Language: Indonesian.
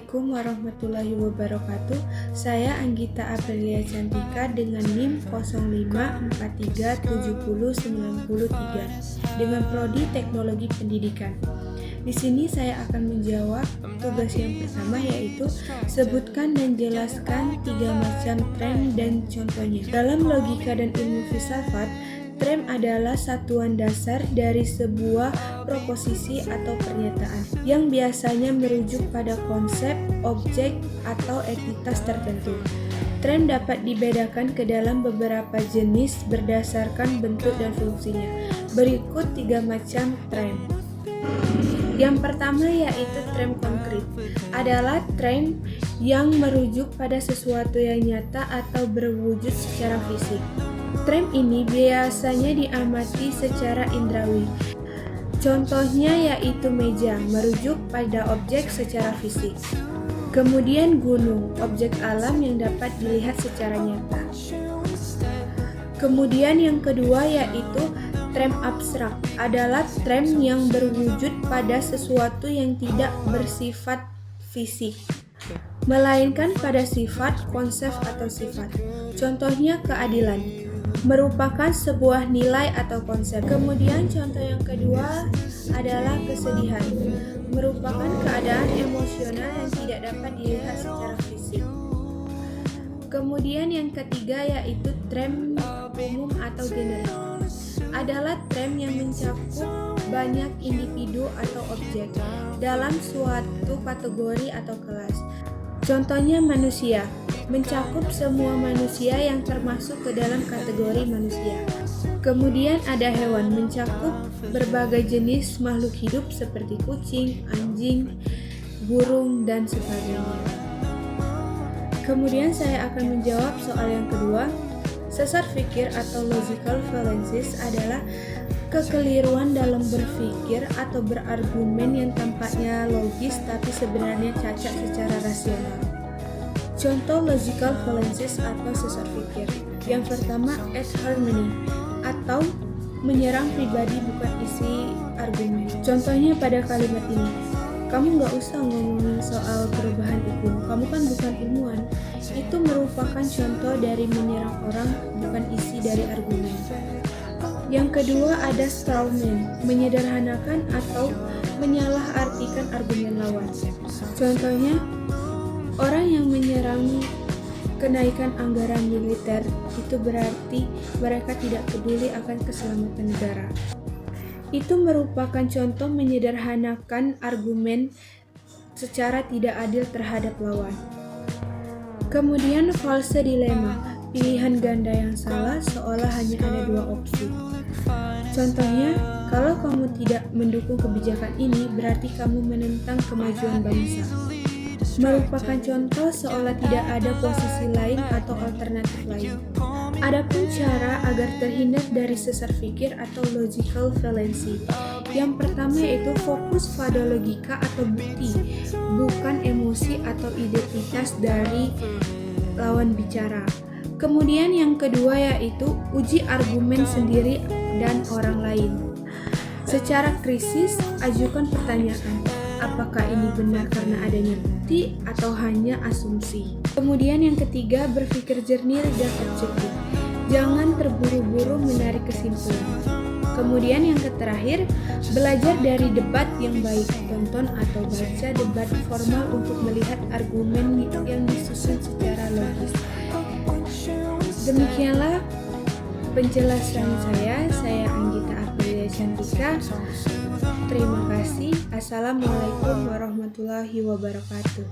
Assalamualaikum warahmatullahi wabarakatuh. Saya Anggita Aprilia Cantika dengan NIM 05437093 dengan Prodi Teknologi Pendidikan. Di sini saya akan menjawab tugas yang pertama, yaitu sebutkan dan jelaskan 3 macam tren dan contohnya. Dalam logika dan ilmu filsafat, tren adalah satuan dasar dari sebuah proposisi atau pernyataan yang biasanya merujuk pada konsep, objek, atau entitas tertentu. Tren dapat dibedakan ke dalam beberapa jenis berdasarkan bentuk dan fungsinya. Berikut 3 macam tren. Yang pertama yaitu tren konkret, adalah tren yang merujuk pada sesuatu yang nyata atau berwujud secara fisik. Tren ini biasanya diamati secara indrawi. Contohnya yaitu meja, merujuk pada objek secara fisik. Kemudian gunung, objek alam yang dapat dilihat secara nyata. Kemudian yang kedua yaitu tren abstrak, adalah tren yang berwujud pada sesuatu yang tidak bersifat fisik, melainkan pada sifat, konsep, atau sifat. Contohnya keadilan, merupakan sebuah nilai atau konsep. Kemudian contoh yang kedua adalah kesedihan, merupakan keadaan emosional yang tidak dapat dilihat secara fisik. Kemudian yang ketiga yaitu tren umum atau generik, adalah tren yang mencakup banyak individu atau objek dalam suatu kategori atau kelas. Contohnya manusia, mencakup semua manusia yang termasuk ke dalam kategori manusia. Kemudian ada hewan, mencakup berbagai jenis makhluk hidup seperti kucing, anjing, burung, dan sebagainya. Kemudian saya akan menjawab soal yang kedua. Sesar pikir atau logical fallacies adalah kekeliruan dalam berpikir atau berargumen yang tampaknya logis tapi sebenarnya cacat secara rasional. Contoh logical fallacies atau sesar pikir. Yang pertama, ad hominem, atau menyerang pribadi bukan isi argumen. Contohnya pada kalimat ini, kamu gak usah ngomongin soal perubahan iklim, kamu kan bukan ilmuwan. Itu merupakan contoh dari menyerang orang, bukan isi dari argumen. Yang kedua ada straw man, menyederhanakan atau menyalahartikan argumen lawan. Contohnya, orang yang menyerang kenaikan anggaran militer itu berarti mereka tidak peduli akan keselamatan negara. Itu merupakan contoh menyederhanakan argumen secara tidak adil terhadap lawan. Kemudian false dilemma, pilihan ganda yang salah seolah hanya ada 2 opsi. Contohnya, kalau kamu tidak mendukung kebijakan ini, berarti kamu menentang kemajuan bangsa. Merupakan contoh seolah tidak ada posisi lain atau alternatif lain. Adapun cara agar terhindar dari sesar pikir atau logical fallacy. Yang pertama yaitu fokus pada logika atau bukti, bukan emosi atau identitas dari lawan bicara. Kemudian yang kedua yaitu uji argumen sendiri dan orang lain. Secara krisis, ajukan pertanyaan, apakah ini benar karena adanya bukti atau hanya asumsi. Kemudian yang ketiga, berpikir jernih dan objektif. Jangan terburu-buru menarik kesimpulan. Kemudian yang terakhir, belajar dari debat yang baik. Tonton atau baca debat formal untuk melihat argumen yang disusun secara logis. Demikianlah penjelasan saya Anggita Aprilia Cantika. Terima kasih. Assalamualaikum warahmatullahi wabarakatuh.